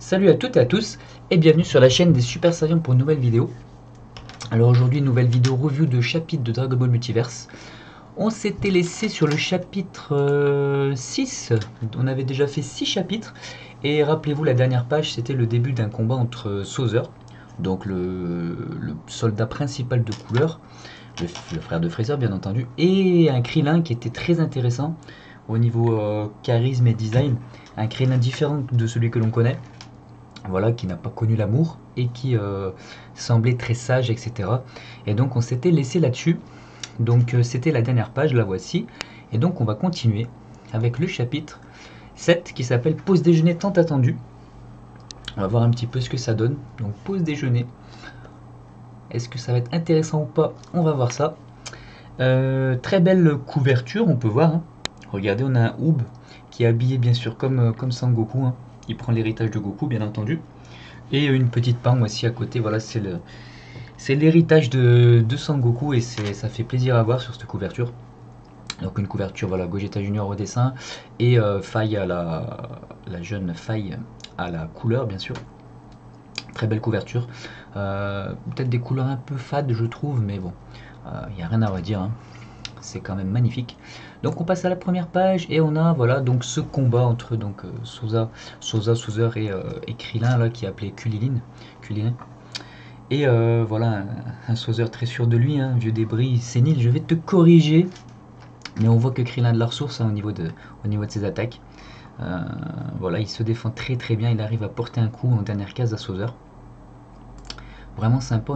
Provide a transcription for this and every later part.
Salut à toutes et à tous et bienvenue sur la chaîne des Super Saiyans pour une nouvelle vidéo. Alors aujourd'hui, nouvelle vidéo review de chapitre de Dragon Ball Multiverse. On s'était laissé sur le chapitre 6, on avait déjà fait 6 chapitres et rappelez-vous la dernière page c'était le début d'un combat entre Sauzer, donc le soldat principal de couleur, le frère de Freezer bien entendu, et un Krillin qui était très intéressant au niveau charisme et design, un Krillin différent de celui que l'on connaît. Voilà, qui n'a pas connu l'amour et qui semblait très sage, etc. Et donc on s'était laissé là-dessus. Donc c'était la dernière page, la voici. Et donc on va continuer avec le chapitre 7 qui s'appelle Pause déjeuner tant attendu. On va voir un petit peu ce que ça donne. Donc pause déjeuner. Est-ce que ça va être intéressant ou pas? On va voir ça. Très belle couverture, on peut voir, hein. Regardez, on a un Oob qui est habillé bien sûr comme Sangoku, hein. Il prend l'héritage de Goku bien entendu. Et une petite Pang aussi à côté, voilà, c'est l'héritage de Sangoku et ça fait plaisir à voir sur cette couverture. Donc une couverture, voilà, Gogeta Junior au dessin et Faille à la jeune Faille à la couleur bien sûr. Très belle couverture. Peut-être des couleurs un peu fades je trouve, mais bon, il n'y a rien à redire, hein. C'est quand même magnifique. Donc on passe à la première page et on a voilà donc ce combat entre donc Sauzer et Krillin là qui est appelé Kulilin. Et voilà un Sauzer très sûr de lui, hein, vieux débris sénile. Je vais te corriger, mais on voit que Krillin a de la ressource, hein, au niveau de ses attaques. Voilà, il se défend très très bien. Il arrive à porter un coup en dernière case à Sauzer. Vraiment sympa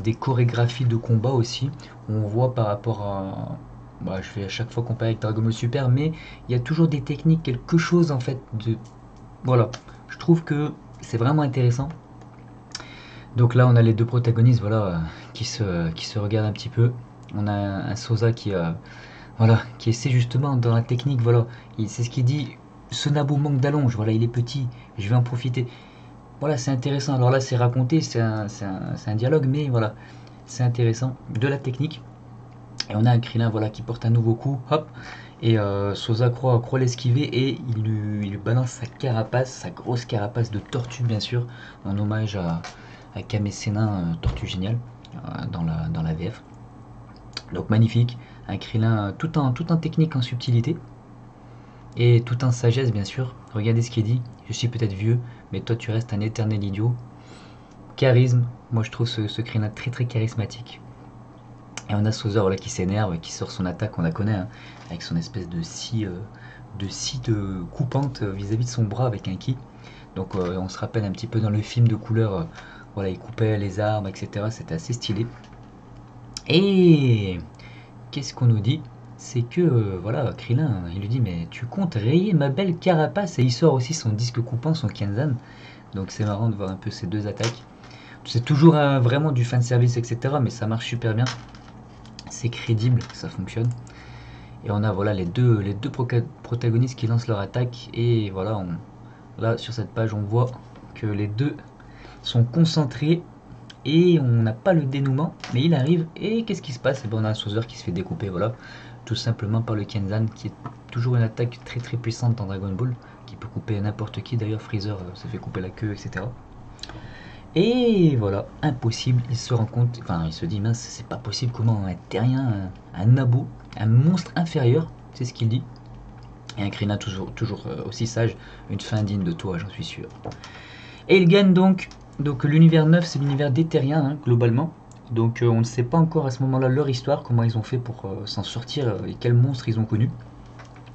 des chorégraphies de combat aussi. On voit par rapport à. Bah, je fais à chaque fois comparer avec Dragon Ball Super, mais il y a toujours des techniques, quelque chose en fait de. Voilà, je trouve que c'est vraiment intéressant. Donc là, on a les deux protagonistes, voilà, qui se regardent un petit peu. On a un Sosa voilà, qui essaie justement dans la technique, voilà. C'est ce qu'il dit. Ce Naboo manque d'allonge, voilà, il est petit, je vais en profiter. Voilà, c'est intéressant. Alors là, c'est raconté, c'est un dialogue, mais voilà, c'est intéressant. De la technique. Et on a un Krillin voilà, qui porte un nouveau coup, hop, et Sosa croit l'esquiver et il lui balance sa carapace, sa grosse carapace de tortue, bien sûr, en hommage à Kame Sennin, Tortue Géniale, dans la VF. Donc magnifique, un Krillin tout en technique, en subtilité, et tout en sagesse, bien sûr. Regardez ce qu'il dit, je suis peut-être vieux, mais toi tu restes un éternel idiot. Charisme, moi je trouve ce Krillin très très charismatique. Et on a Sauzer voilà, qui s'énerve, qui sort son attaque, on la connaît, hein, avec son espèce de coupante vis-à-vis de son bras avec un ki. Donc on se rappelle un petit peu dans le film de couleur, voilà, il coupait les arbres, etc. C'était assez stylé. Et qu'est-ce qu'on nous dit? C'est que, voilà, Krillin, il lui dit, mais tu comptes rayer ma belle carapace? Et il sort aussi son disque coupant, son Kenzan. Donc c'est marrant de voir un peu ces deux attaques. C'est toujours vraiment du fanservice, etc. Mais ça marche super bien. C'est crédible, ça fonctionne. Et on a voilà les deux protagonistes qui lancent leur attaque. Et voilà, là sur cette page, on voit que les deux sont concentrés. Et on n'a pas le dénouement, mais il arrive. Et qu'est-ce qui se passe? Et ben, on a un Sauzer qui se fait découper, voilà. Tout simplement par le Kenzan, qui est toujours une attaque très très puissante dans Dragon Ball. Qui peut couper n'importe qui. D'ailleurs, Freezer se fait couper la queue, etc. Et voilà, impossible, il se rend compte, enfin il se dit mince, c'est pas possible, comment un terrien, un nabo, un monstre inférieur, c'est ce qu'il dit. Et un Krillin toujours aussi sage, une fin digne de toi, j'en suis sûr. Et il gagne donc l'univers 9 c'est l'univers des terriens, hein, globalement. Donc on ne sait pas encore à ce moment-là leur histoire, comment ils ont fait pour s'en sortir et quels monstres ils ont connus.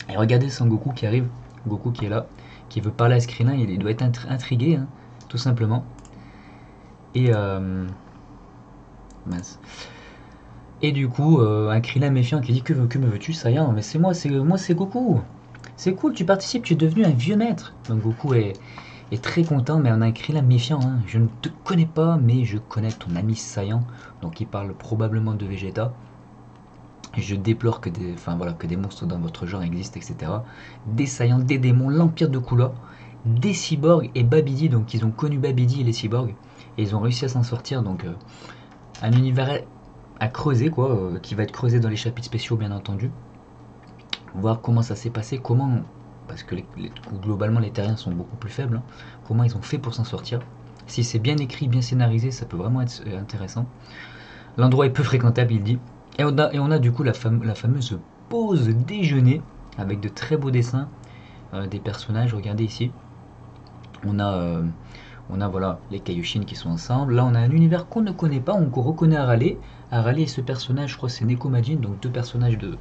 Et regardez Sangoku qui arrive, Goku qui est là, qui veut parler à ce Krillin, il doit être intrigué, hein, tout simplement. Et mince. Et du coup, un Krillin méfiant qui dit que me veux-tu, Saiyan? Mais c'est moi, c'est Goku. C'est cool, tu participes, tu es devenu un vieux maître. Donc Goku est très content, mais on a un Krillin méfiant, hein. Je ne te connais pas, mais je connais ton ami Saiyan. Donc il parle probablement de Vegeta. Je déplore que des monstres dans votre genre existent, etc. Des Saiyans, des démons, l'Empire de Kula, des cyborgs et Babidi. Donc ils ont connu Babidi et les cyborgs. Et ils ont réussi à s'en sortir. Donc un univers à creuser, quoi, qui va être creusé dans les chapitres spéciaux, bien entendu. Voir comment ça s'est passé, comment parce que globalement les terriens sont beaucoup plus faibles, hein. Comment ils ont fait pour s'en sortir. Si c'est bien écrit, bien scénarisé, ça peut vraiment être intéressant. L'endroit est peu fréquentable, il dit. Et on a du coup la fameuse pause déjeuner, avec de très beaux dessins des personnages. Regardez ici. On a, euh, on a voilà, les Kaioshin qui sont ensemble. Là, on a un univers qu'on ne connaît pas, qu'on reconnaît Arale. Arale et ce personnage, je crois c'est Nekomajin, donc deux personnages de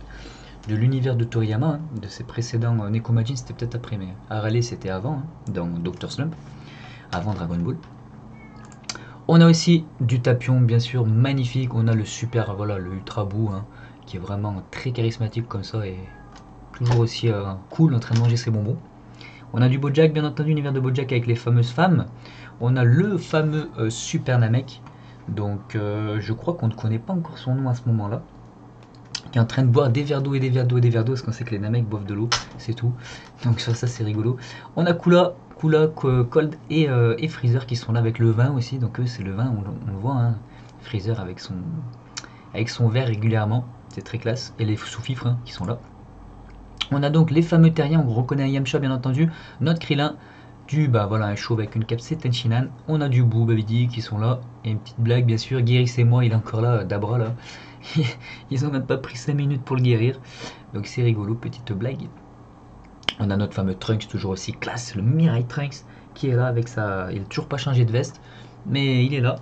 l'univers de Toriyama, hein, de ses précédents. Nekomajin c'était peut-être après, mais Arale c'était avant, hein, dans Dr. Slump, avant Dragon Ball. On a aussi du Tapion, bien sûr, magnifique. On a le super, voilà, le Ultra Boo, hein, qui est vraiment très charismatique comme ça et toujours aussi cool en train de manger ses bonbons. On a du Bojack, bien entendu, l'univers de Bojack avec les fameuses femmes. On a le fameux Super Namek, donc je crois qu'on ne connaît pas encore son nom à ce moment-là, qui est en train de boire des verres d'eau et des verres d'eau et des verres d'eau, parce qu'on sait que les Namek boivent de l'eau, c'est tout. Donc sur ça c'est rigolo. On a Kula, Cold et Freezer qui sont là avec le vin aussi, donc eux c'est le vin, on le voit, hein. Freezer avec son verre régulièrement, c'est très classe, et les sous-fifres, hein, qui sont là. On a donc les fameux terriens, on reconnaît un Yamcha bien entendu, notre Krillin, voilà, un chauve avec une cape, c'est Tenchinan. On a du Boo, Babidi qui sont là, et une petite blague bien sûr, Guéris et moi, il est encore là, Dabra là. Ils ont même pas pris 5 minutes pour le guérir, donc c'est rigolo, petite blague. On a notre fameux Trunks, toujours aussi classe, le Mirai Trunks, qui est là avec sa... Il n'a toujours pas changé de veste, mais il est là.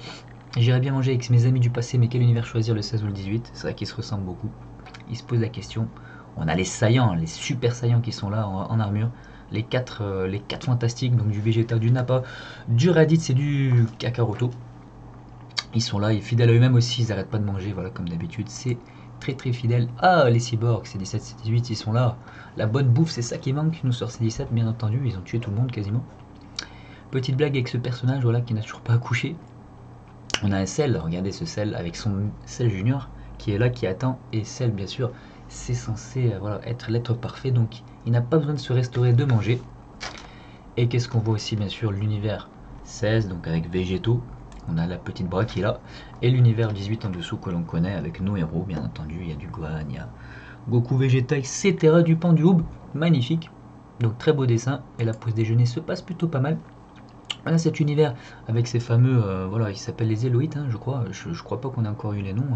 J'irais bien manger avec mes amis du passé, mais quel univers choisir, le 16 ou le 18? C'est vrai qu'ils se ressemblent beaucoup. Ils se posent la question. On a les saillants, les super saillants qui sont là en armure. Les quatre fantastiques, donc du Vegeta, du Nappa, du Raditz et du Kakaroto. Ils sont là, et fidèles à eux-mêmes aussi, ils n'arrêtent pas de manger, voilà, comme d'habitude. C'est très très fidèle. Ah, les cyborgs, c'est 17, c'est 18, ils sont là. La bonne bouffe, c'est ça qui manque, nous sort C17, bien entendu, ils ont tué tout le monde quasiment. Petite blague avec ce personnage, voilà, qui n'a toujours pas accouché. On a un Cell, regardez ce Cell avec son Cell Junior, qui est là, qui attend, et Cell, bien sûr, c'est censé voilà, être l'être parfait, donc il n'a pas besoin de se restaurer, de manger. Et qu'est-ce qu'on voit aussi, bien sûr, l'univers 16, donc avec Végétaux, on a la petite bras qui est là, et l'univers 18 en dessous que l'on connaît avec nos héros, bien entendu, il y a du Gohan, il y a Goku, Vegeta, etc., du Pandoob, magnifique, donc très beau dessin, et la pause déjeuner se passe plutôt pas mal. On a cet univers avec ces fameux, voilà, ils s'appellent les Éloïtes, hein, je crois, je crois pas qu'on ait encore eu les noms,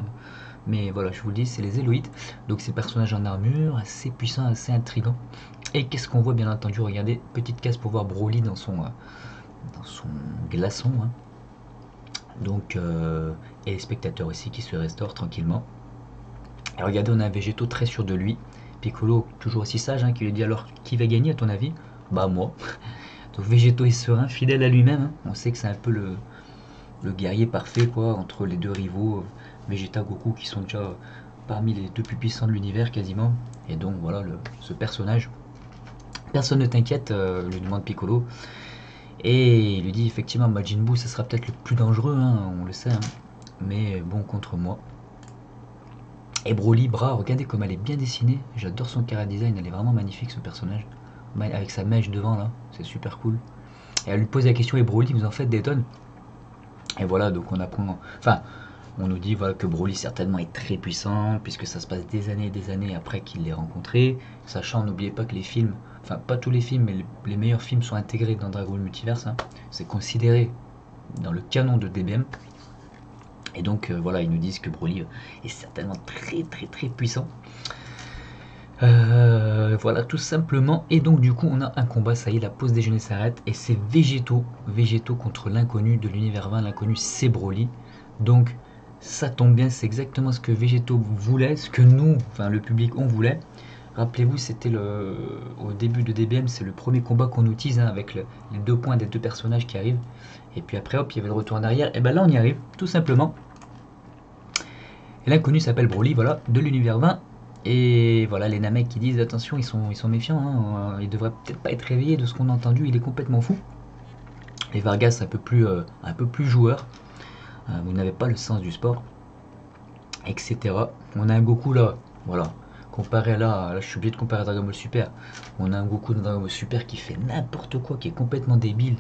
mais voilà, je vous le dis, c'est les Éloïtes, donc ces personnages en armure, assez puissants, assez intrigants. Et qu'est-ce qu'on voit, bien entendu, regardez, petite case pour voir Broly dans son glaçon, hein. Donc, et les spectateurs aussi qui se restaurent tranquillement. Et regardez, on a un Végéto très sûr de lui, Piccolo toujours aussi sage, hein, qui lui dit alors qui va gagner à ton avis? Bah moi. Donc Végéto est serein, fidèle à lui-même, hein. On sait que c'est un peu le guerrier parfait quoi, entre les deux rivaux, Vegeta, Goku, qui sont déjà parmi les deux plus puissants de l'univers quasiment. Et donc voilà, ce personnage. Personne ne t'inquiète, lui demande Piccolo. Et il lui dit effectivement, Majin Buu, ça sera peut-être le plus dangereux, hein, on le sait, hein, mais bon contre moi. Et Broly, bras, regardez comme elle est bien dessinée. J'adore son chara design, elle est vraiment magnifique ce personnage. Avec sa mèche devant là, c'est super cool. Et elle lui pose la question, et Broly, vous en faites des tonnes? Et voilà, donc on apprend, enfin, on nous dit voilà, que Broly certainement est très puissant, puisque ça se passe des années et des années après qu'il l'ait rencontré, sachant, n'oubliez pas que les films, enfin pas tous les films, mais les meilleurs films sont intégrés dans Dragon Ball Multiverse, hein. C'est considéré dans le canon de DBM, et donc voilà, ils nous disent que Broly est certainement très très très puissant. Voilà, tout simplement. Et donc du coup on a un combat, ça y est, la pause déjeuner s'arrête, et c'est Végéto contre l'inconnu de l'univers 20, l'inconnu c'est Broly. Donc ça tombe bien, c'est exactement ce que Végéto voulait, ce que nous, enfin le public, on voulait. Rappelez-vous, c'était au début de DBM, c'est le premier combat qu'on utilise, hein, avec les 2 points des 2 personnages qui arrivent. Et puis après, hop, il y avait le retour en arrière. Et ben là, on y arrive, tout simplement. Et l'inconnu s'appelle Broly, voilà, de l'univers 20. Et voilà, les Namek qui disent attention, ils sont méfiants, hein, ils devraient peut-être pas être réveillés de ce qu'on a entendu, il est complètement fou. Les Vargas un peu plus joueurs, vous n'avez pas le sens du sport, etc. On a un Goku là, voilà, comparé là je suis obligé de comparer à Dragon Ball Super. On a un Goku dans Dragon Ball Super qui fait n'importe quoi, qui est complètement débile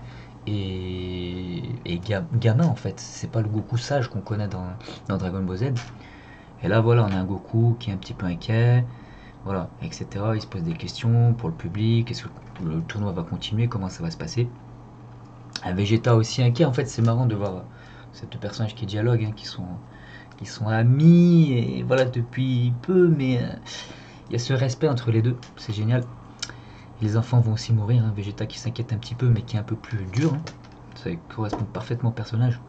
et gamin en fait. C'est pas le Goku sage qu'on connaît dans Dragon Ball Z. Et là voilà, on a un Goku qui est un petit peu inquiet. voilà, etc. Il se pose des questions pour le public, est-ce que le tournoi va continuer, comment ça va se passer. Un Vegeta aussi inquiet, en fait c'est marrant de voir ces deux personnages qui dialoguent, hein, qui sont amis, et voilà, depuis peu, mais il y a ce respect entre les deux, c'est génial. Les enfants vont aussi mourir, hein. Vegeta qui s'inquiète un petit peu, mais qui est un peu plus dur, hein. Ça correspond parfaitement au personnage.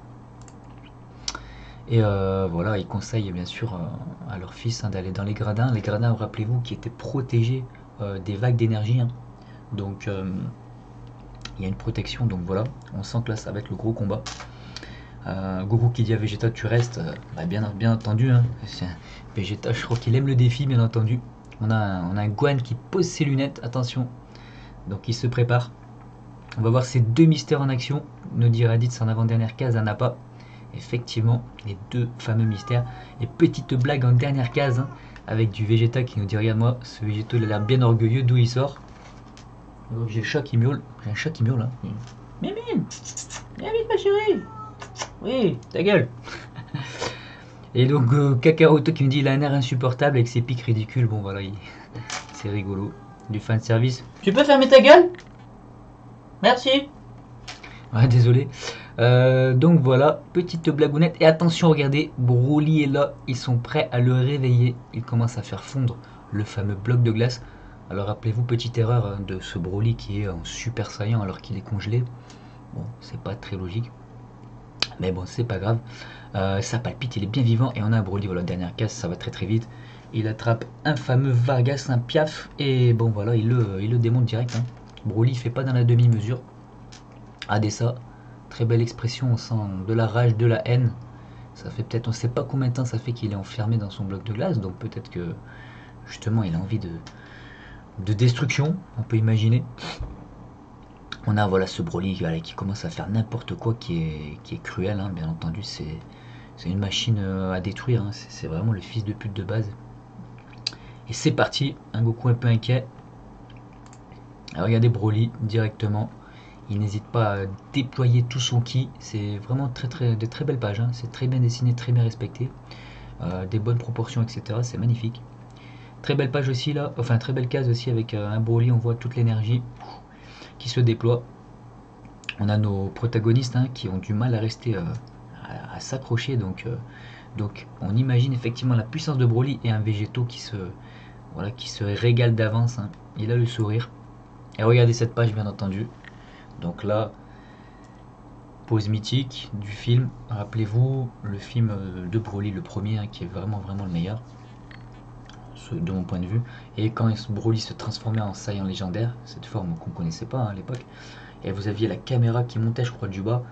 Et voilà, ils conseillent bien sûr à leur fils, hein, d'aller dans les gradins. Les gradins, rappelez-vous, qui étaient protégés des vagues d'énergie, hein. Donc il y a une protection, donc voilà, on sent que là ça va être le gros combat. Goku qui dit à Vegeta tu restes, bah, bien entendu, hein. Vegeta, je crois qu'il aime le défi, bien entendu. On a un Gohan qui pose ses lunettes, attention, donc il se prépare. On va voir ces deux mystères en action, nous dit Raditz en avant-dernière case à Nappa. Effectivement, les deux fameux mystères. Et petite blague en dernière case, hein, avec du Vegeta qui nous dit regarde-moi, ce Végéto il a l'air bien orgueilleux d'où il sort. Donc j'ai le chat qui miaule, j'ai un chat qui miaule, hein. Mimine, viens vite ma chérie. Oui, ta gueule. Et donc Kakaroto qui me dit il a un air insupportable avec ses pics ridicules. Bon voilà, c'est rigolo. Du fan service. Tu peux fermer ta gueule? Merci. Ouais, désolé. Donc voilà, petite blagounette. Et attention, regardez, Broly est là. Ils sont prêts à le réveiller. Il commence à faire fondre le fameux bloc de glace. Alors rappelez-vous, petite erreur, hein, de ce Broly qui est en super saiyan alors qu'il est congelé. Bon, c'est pas très logique. Mais bon, c'est pas grave. Ça palpite, il est bien vivant. Et on a un Broly, voilà, dernière case, ça va très très vite. Il attrape un fameux Vargas, un Piaf. Et bon, voilà, il le démonte direct, hein. Broly, il fait pas dans la demi-mesure. Adessa, très belle expression, on sent de la rage, de la haine. Ça fait peut-être, on sait pas combien de temps ça fait qu'il est enfermé dans son bloc de glace. Donc peut-être que, justement, il a envie de destruction, on peut imaginer. On a voilà ce Broly, voilà, qui commence à faire n'importe quoi, qui est cruel, hein, bien entendu. C'est une machine à détruire, hein. C'est vraiment le fils de pute de base. Et c'est parti, un Goku un peu inquiet. Alors, regardez Broly directement. Il n'hésite pas à déployer tout son ki. C'est vraiment de très belles pages, hein. C'est très bien dessiné, très bien respecté. Des bonnes proportions, etc. C'est magnifique. Très belle page aussi là, enfin très belle case aussi avec un Broly. On voit toute l'énergie qui se déploie. On a nos protagonistes, hein, qui ont du mal à rester à s'accrocher. Donc on imagine effectivement la puissance de Broly et un Végéto qui se régale d'avance, hein. Il a le sourire. Et regardez cette page, bien entendu. Donc là, pause mythique du film. Rappelez-vous, le film de Broly, le premier, hein, qui est vraiment le meilleur, de mon point de vue. Et quand Broly se transformait en Saiyan légendaire, cette forme qu'on connaissait pas, hein, à l'époque, et vous aviez la caméra qui montait, je crois, du bas,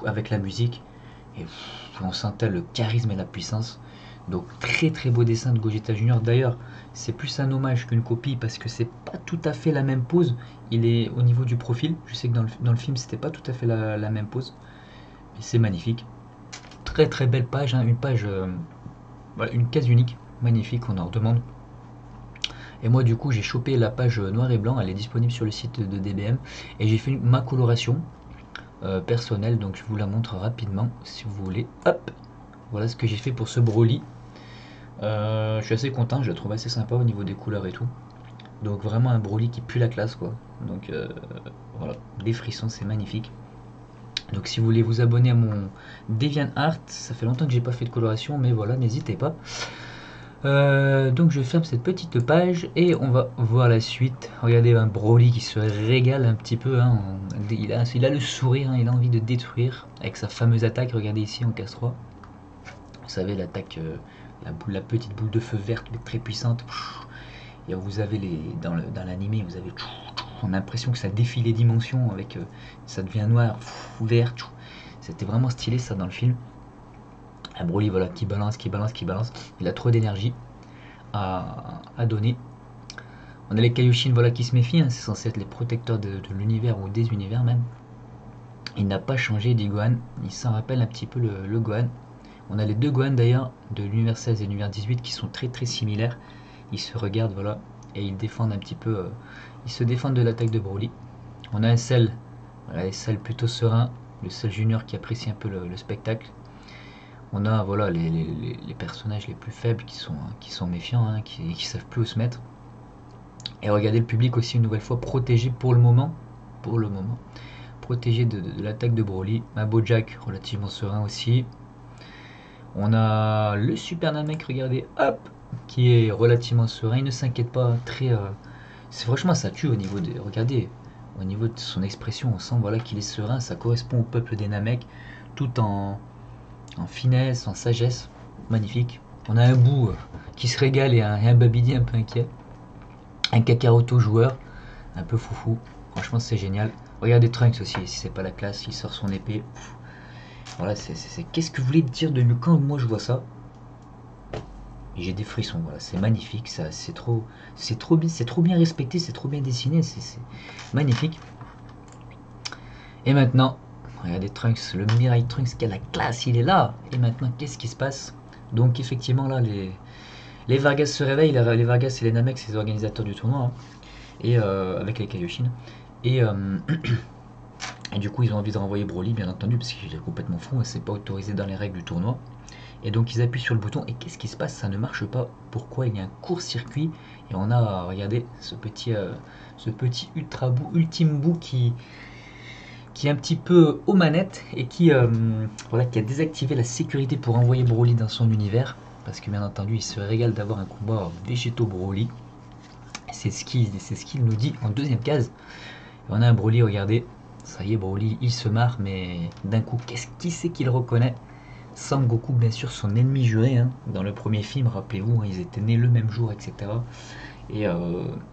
avec la musique, et on sentait le charisme et la puissance. Donc très très beau dessin de Gogeta Junior. D'ailleurs, c'est plus un hommage qu'une copie parce que c'est pas tout à fait la même pose. Il est au niveau du profil. Je sais que dans le film c'était pas tout à fait la même pose. Mais c'est magnifique. Très très belle page, hein, une page, voilà, une case unique, magnifique, on en redemande. Et moi du coup j'ai chopé la page noir et blanc, elle est disponible sur le site de DBM. Et j'ai fait ma coloration personnelle, donc je vous la montre rapidement si vous voulez. Hop, voilà ce que j'ai fait pour ce Broly. Je suis assez content, je le trouve assez sympa au niveau des couleurs et tout. Donc vraiment un Broly qui pue la classe, quoi. Donc voilà, des frissons, c'est magnifique. Donc si vous voulez vous abonner à mon DeviantArt, ça fait longtemps que j'ai pas fait de coloration, mais voilà, n'hésitez pas. Donc je ferme cette petite page et on va voir la suite. Regardez un Broly qui se régale un petit peu, hein. Il a le sourire, hein, il a envie de détruire avec sa fameuse attaque. Regardez ici en case 3. Vous savez, l'attaque, la petite boule de feu verte mais très puissante. Et vous avez dans l'animé, vous avez, on a l'impression que ça défie les dimensions avec, ça devient noir, vert. C'était vraiment stylé ça dans le film. Un Broly, voilà, qui balance. Il a trop d'énergie à donner. On a les Kaioshin, voilà, qui se méfient, hein. C'est censé être les protecteurs de l'univers ou des univers même. Il n'a pas changé, dit Gohan. Il s'en rappelle un petit peu le Gohan. On a les deux Gohan d'ailleurs, de l'univers 16 et l'univers 18, qui sont très très similaires. Ils se regardent, voilà, et ils défendent un petit peu. Ils se défendent de l'attaque de Broly. On a un Cell, voilà, Cell plutôt serein, le Cell Junior qui apprécie un peu le spectacle. On a voilà les personnages les plus faibles qui sont méfiants, hein, qui savent plus où se mettre. Et regardez le public aussi une nouvelle fois protégé pour le moment. Pour le moment. Protégé de l'attaque de Broly. Un Bojack relativement serein aussi. On a le Super Namek, regardez, hop, qui est relativement serein. Il ne s'inquiète pas. Très, c'est franchement ça tue au niveau de. Regardez, au niveau de son expression, on sent voilà qu'il est serein. Ça correspond au peuple des Namek, tout en finesse, en sagesse. Magnifique. On a un bout qui se régale et un Babidi un peu inquiet. Un Kakaroto joueur, un peu foufou. Franchement, c'est génial. Regardez Trunks aussi, si c'est pas la classe, il sort son épée. Voilà, qu'est-ce que vous voulez dire de mieux quand moi je vois ça? J'ai des frissons, voilà, c'est magnifique, ça, c'est trop bien respecté, c'est trop bien dessiné, c'est magnifique. Et maintenant, regardez Trunks, le Mirai Trunks, qui a la classe, il est là. Et maintenant, qu'est-ce qui se passe? Donc effectivement là, les Vargas se réveillent, les Vargas et les Namek, c'est les organisateurs du tournoi, hein, et avec les Kaioshin. Et, et du coup, ils ont envie de renvoyer Broly, bien entendu, parce qu'il est complètement fou, c'est pas autorisé dans les règles du tournoi. Et donc ils appuient sur le bouton, et qu'est-ce qui se passe? Ça ne marche pas. Pourquoi? Il y a un court-circuit, et on a, regardez, ce petit ultra bout, ultime bout qui est un petit peu aux manettes, et voilà, qui a désactivé la sécurité pour envoyer Broly dans son univers. Parce que bien entendu, il se régale d'avoir un combat végétaux Broly. C'est ce qu'il nous dit en deuxième case. Et on a un Broly, regardez, ça y est, Broly, il se marre, mais d'un coup, qui c'est qu'il reconnaît? Sangoku, bien sûr, son ennemi juré, hein. Dans le premier film, rappelez-vous, hein, ils étaient nés le même jour, etc. Et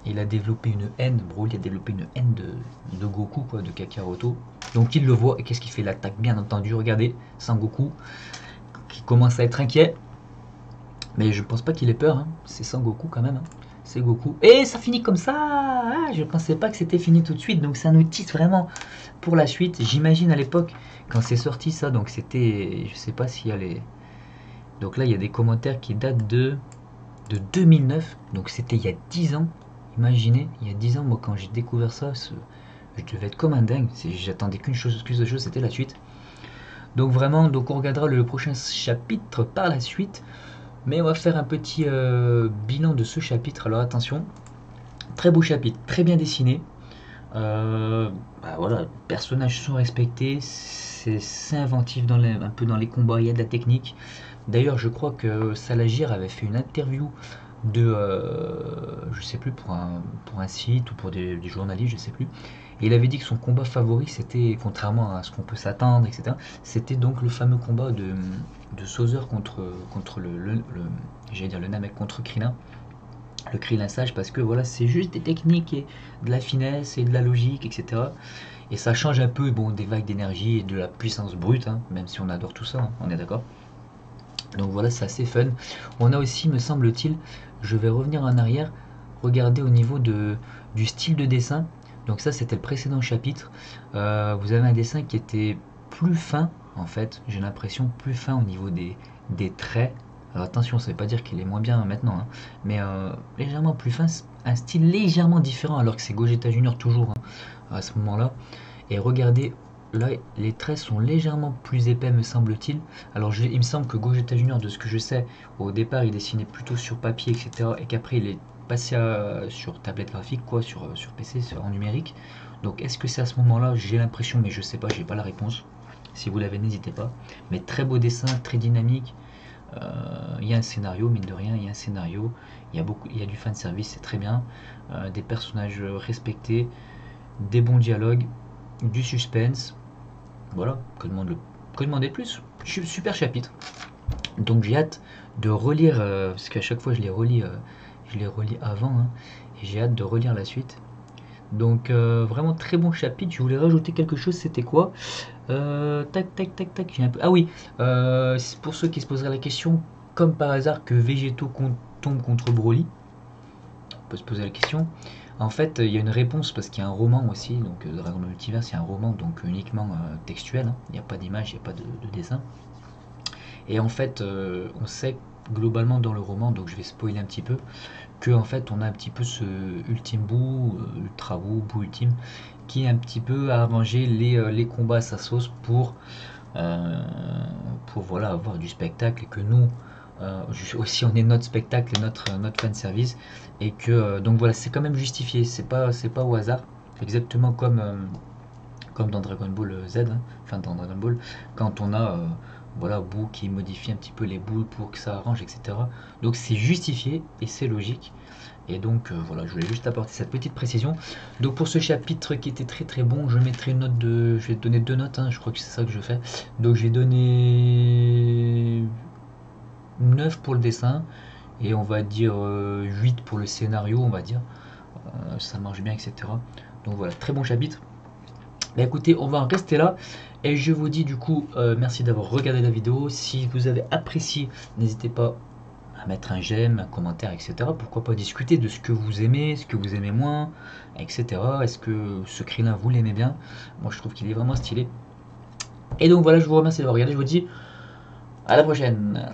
il a développé une haine, Broly a développé une haine de Goku, quoi, de Kakaroto. Donc il le voit, et qu'est-ce qu'il fait? L'attaque, bien entendu, regardez, Sangoku, qui commence à être inquiet. Mais je pense pas qu'il ait peur, hein. C'est Sangoku quand même, hein. C'est Goku. Et ça finit comme ça. Ah, je pensais pas que c'était fini tout de suite. Donc ça nous tisse vraiment pour la suite. J'imagine à l'époque quand c'est sorti ça. Donc c'était, je sais pas s'il y a les. Donc là il y a des commentaires qui datent de 2009. Donc c'était il y a 10 ans. Imaginez, il y a 10 ans, moi quand j'ai découvert ça, je devais être comme un dingue. J'attendais qu'une chose, c'était la suite. Donc vraiment, donc on regardera le prochain chapitre par la suite. Mais on va faire un petit bilan de ce chapitre. Alors attention, très beau chapitre, très bien dessiné. Voilà, les personnages sont respectés, c'est inventif un peu dans les combats, il y a de la technique. D'ailleurs, je crois que Salagir avait fait une interview je sais plus, pour un site ou pour des journalistes, je sais plus. Et il avait dit que son combat favori, c'était, contrairement à ce qu'on peut s'attendre, etc., c'était donc le fameux combat de Sauzer contre j'allais dire le Namek contre Krillin. Le Krillin sage, parce que voilà, c'est juste des techniques et de la finesse et de la logique, etc. Et ça change un peu, bon, des vagues d'énergie et de la puissance brute, hein, même si on adore tout ça, hein, on est d'accord. Donc voilà, c'est assez fun. On a aussi, me semble-t-il, je vais revenir en arrière, regarder au niveau du style de dessin. Donc ça, c'était le précédent chapitre. Vous avez un dessin qui était plus fin, en fait, j'ai l'impression, plus fin au niveau des traits. Alors attention, ça ne veut pas dire qu'il est moins bien maintenant, hein, mais légèrement plus fin, un style légèrement différent, alors que c'est Gogeta Junior toujours, hein, à ce moment-là. Et regardez, là, les traits sont légèrement plus épais, me semble-t-il. Alors, il me semble que Gogeta Junior, de ce que je sais, au départ, il dessinait plutôt sur papier, etc. Et qu'après, il est passé sur tablette graphique, quoi, sur PC, en numérique. Donc, est-ce que c'est à ce moment-là? J'ai l'impression, mais je sais pas, j'ai pas la réponse. Si vous l'avez, n'hésitez pas. Mais très beau dessin, très dynamique. Il y a un scénario, mine de rien, il y a un scénario. Il y a du fan service, c'est très bien. Des personnages respectés, des bons dialogues, du suspense. Voilà, que demander de plus? Super chapitre. Donc j'ai hâte de relire, parce qu'à chaque fois je les relis avant, hein, et j'ai hâte de relire la suite. Donc vraiment très bon chapitre. Je voulais rajouter quelque chose, c'était quoi? Tac, j'ai un peu. Ah oui, c'est pour ceux qui se poseraient la question, comme par hasard que Végéto tombe contre Broly, on peut se poser la question. En fait, il y a une réponse parce qu'il y a un roman aussi, donc Dragon Ball Multiverse, c'est un roman donc uniquement textuel, hein. Il n'y a pas d'image, il n'y a pas de dessin. Et en fait, on sait globalement dans le roman, donc je vais spoiler un petit peu, que en fait on a un petit peu ce ultime bout, ultra bout ultime, qui est un petit peu à arranger les combats à sa sauce pour voilà, avoir du spectacle et que nous, aussi on est notre spectacle et notre fan service, et que donc voilà, c'est quand même justifié, c'est pas au hasard, exactement comme dans Dragon Ball Z, hein, enfin dans Dragon Ball, quand on a voilà, Boo qui modifie un petit peu les boules pour que ça arrange, etc. Donc c'est justifié et c'est logique. Et donc voilà, je voulais juste apporter cette petite précision. Donc pour ce chapitre qui était très très bon, je mettrai une note de. Je vais te donner 2 notes, hein, je crois que c'est ça que je fais. Donc je vais donner 9 pour le dessin et on va dire 8 pour le scénario, on va dire. Ça marche bien, etc. Donc voilà, très bon chapitre. Bah écoutez, on va en rester là. Et je vous dis du coup, merci d'avoir regardé la vidéo. Si vous avez apprécié, n'hésitez pas à mettre un j'aime, un commentaire, etc. Pourquoi pas discuter de ce que vous aimez, ce que vous aimez moins, etc. Est-ce que ce Krillin, vous l'aimez bien? Moi, je trouve qu'il est vraiment stylé. Et donc voilà, je vous remercie d'avoir regardé. Je vous dis à la prochaine.